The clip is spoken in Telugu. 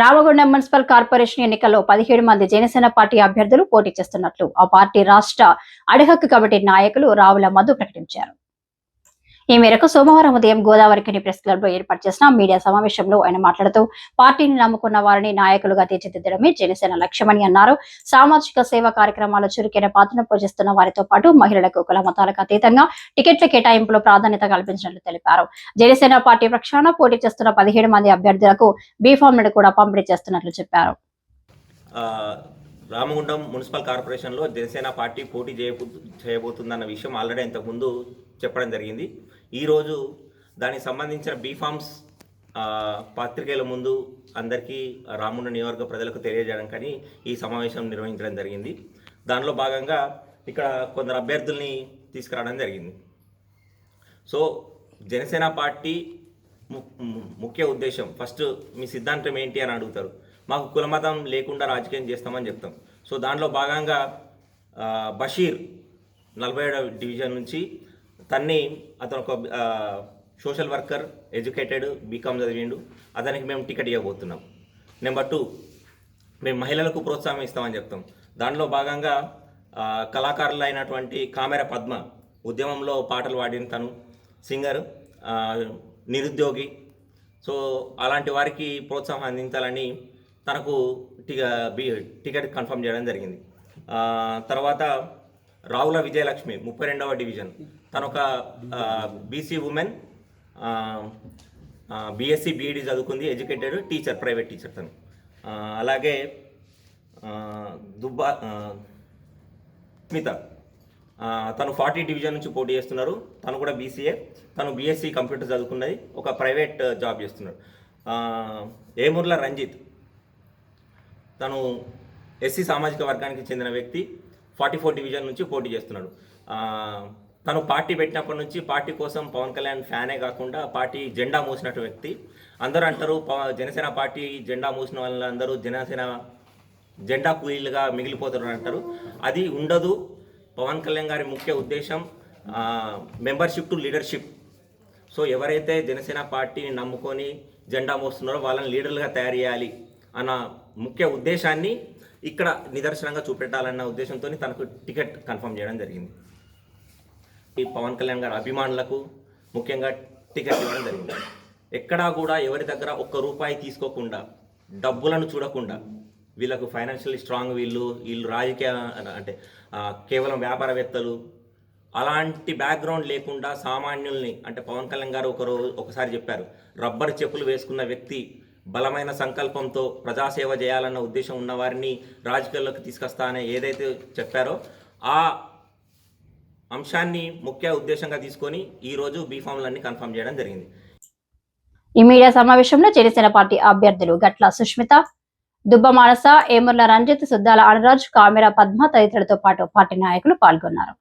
రామగుండం మున్సిపల్ కార్పొరేషన్ ఎన్నికల్లో 17 మంది జనసేన పార్టీ అభ్యర్థులు పోటీ చేస్తున్నట్లు ఆ పార్టీ రాష్ట్ర అడిహక్కు కమిటీ నాయకులు రావుల మధు ప్రకటించారు. ఈ మేరకు సోమవారం ఉదయం గోదావరిఖని ప్రెస్ క్లబ్ లో ఏర్పాటు చేసిన మీడియా సమావేశంలో ఆయన మాట్లాడుతూ పార్టీని నమ్ముకున్న వారిని నాయకులుగా తీర్చిదిద్దడమే జనసేన లక్ష్యమని అన్నారు. సామాజిక సేవా కార్యక్రమాల్లో చురుకైన పాత్రను పోషిస్తున్న వారితో పాటు మహిళలకు కుల మతాలకు అతీతంగా టికెట్ల కేటాయింపులో ప్రాధాన్యత కల్పించినట్లు తెలిపారు. జనసేన పార్టీ పక్షాన పోటీ చేస్తున్న 17 మంది అభ్యర్థులకు బీఫామ్లను కూడా పంపిణీ చేస్తున్నట్లు చెప్పారు. రామగుండం మున్సిపల్ కార్పొరేషన్లో జనసేన పార్టీ పోటీ చేయబోతుందన్న విషయం ఆల్రెడీ ఇంతకుముందు చెప్పడం జరిగింది. ఈరోజు దానికి సంబంధించిన బీఫామ్స్ పత్రికల ముందు అందరికీ రామగుండం నియోజకవర్గ ప్రజలకు తెలియజేయడం కానీ ఈ సమావేశం నిర్వహించడం జరిగింది. దానిలో భాగంగా ఇక్కడ కొందరు అభ్యర్థుల్ని తీసుకురావడం జరిగింది. సో జనసేన పార్టీ ముఖ్య ఉద్దేశం, ఫస్ట్ మీ సిద్ధాంతం ఏంటి అని అడుగుతారు. మాకు కులమతం లేకుండా రాజకీయం చేస్తామని చెప్తాం. సో దాంట్లో భాగంగా బషీర్ 47వ డివిజన్ నుంచి అతను ఒక సోషల్ వర్కర్, ఎడ్యుకేటెడ్, బీకామ్ చదివిండు. అతనికి మేము టికెట్ ఇవ్వబోతున్నాం. నెంబర్ 2, మేము మహిళలకు ప్రోత్సాహం ఇస్తామని చెప్తాం. దానిలో భాగంగా కళాకారులు అయినటువంటి కామెర పద్మ, ఉద్యమంలో పాటలు పాడిన తను, సింగర్, నిరుద్యోగి. సో అలాంటి వారికి ప్రోత్సాహం అందించాలని తనకు టికెట్ కన్ఫర్మ్ చేయడం జరిగింది. తర్వాత రావుల విజయలక్ష్మి 32వ డివిజన్, తను ఒక బీసీ ఉమెన్, బీఎస్సీ బీఈడీ చదువుకుంది, ఎడ్యుకేటెడ్, టీచర్, ప్రైవేట్ టీచర్ తను. అలాగే స్మిత, తను 40 డివిజన్ నుంచి పోటీ చేస్తున్నారు. తను కూడా బీసీఏ, తను బీఎస్సీ కంప్యూటర్ చదువుకున్నది, ఒక ప్రైవేట్ జాబ్ చేస్తున్నాడు. ఏమూర్ల రంజిత్, తను ఎస్సీ సామాజిక వర్గానికి చెందిన వ్యక్తి, 44 డివిజన్ నుంచి పోటీ చేస్తున్నాడు. తను పార్టీ పెట్టినప్పటి నుంచి పార్టీ కోసం పవన్ కళ్యాణ్ ఫ్యానే కాకుండా పార్టీ జెండా మోసినట్టు వ్యక్తి. అందరూ అంటారు జనసేన పార్టీ జెండా మోసిన వాళ్ళందరూ జనసేన జెండా కూలీలుగా మిగిలిపోతారు అంటారు. అది ఉండదు. పవన్ కళ్యాణ్ గారి ముఖ్య ఉద్దేశం మెంబర్షిప్ టు లీడర్షిప్. సో ఎవరైతే జనసేన పార్టీని నమ్ముకొని జెండా మోస్తున్నారో వాళ్ళని లీడర్లుగా తయారు చేయాలి అన్న ముఖ్య ఉద్దేశాన్ని ఇక్కడ నిదర్శనంగా చూపెట్టాలన్న ఉద్దేశంతో తనకు టికెట్ కన్ఫర్మ్ చేయడం జరిగింది. ఈ పవన్ కళ్యాణ్ గారి అభిమానులకు ముఖ్యంగా టికెట్ ఇవ్వడం జరిగింది. ఎక్కడా కూడా ఎవరి దగ్గర ఒక్క రూపాయి తీసుకోకుండా, డబ్బులను చూడకుండా, వీళ్ళకు ఫైనాన్షియల్లీ స్ట్రాంగ్, వీళ్ళు రాజకీయ అంటే కేవలం వ్యాపారవేత్తలు, అలాంటి బ్యాక్గ్రౌండ్ లేకుండా సామాన్యుల్ని, అంటే పవన్ కళ్యాణ్ గారు ఒకసారి చెప్పారు, రబ్బర్ చెప్పులు వేసుకున్న వ్యక్తి బలమైన సంకల్పంతో ప్రజాసేవ చేయాలన్న ఉద్దేశం ఉన్న వారిని రాజకీయాల్లోకి తీసుకొస్తానని ఏదైతే చెప్పారో ఆ అంశాన్ని ముఖ్య ఉద్దేశంగా తీసుకొని ఈరోజు బీఫామ్లన్నీ కన్ఫర్మ్ చేయడం జరిగింది. ఈ మీడియా సమావేశంలో జనసేన పార్టీ అభ్యర్థులు గట్ల సుష్మిత, దుబ్బ మానస, ఏమర్ల రంజిత్, సుద్దాల అనురాజ్, కామెర పద్మ తదితరులతో పాటు పార్టీ నాయకులు పాల్గొన్నారు.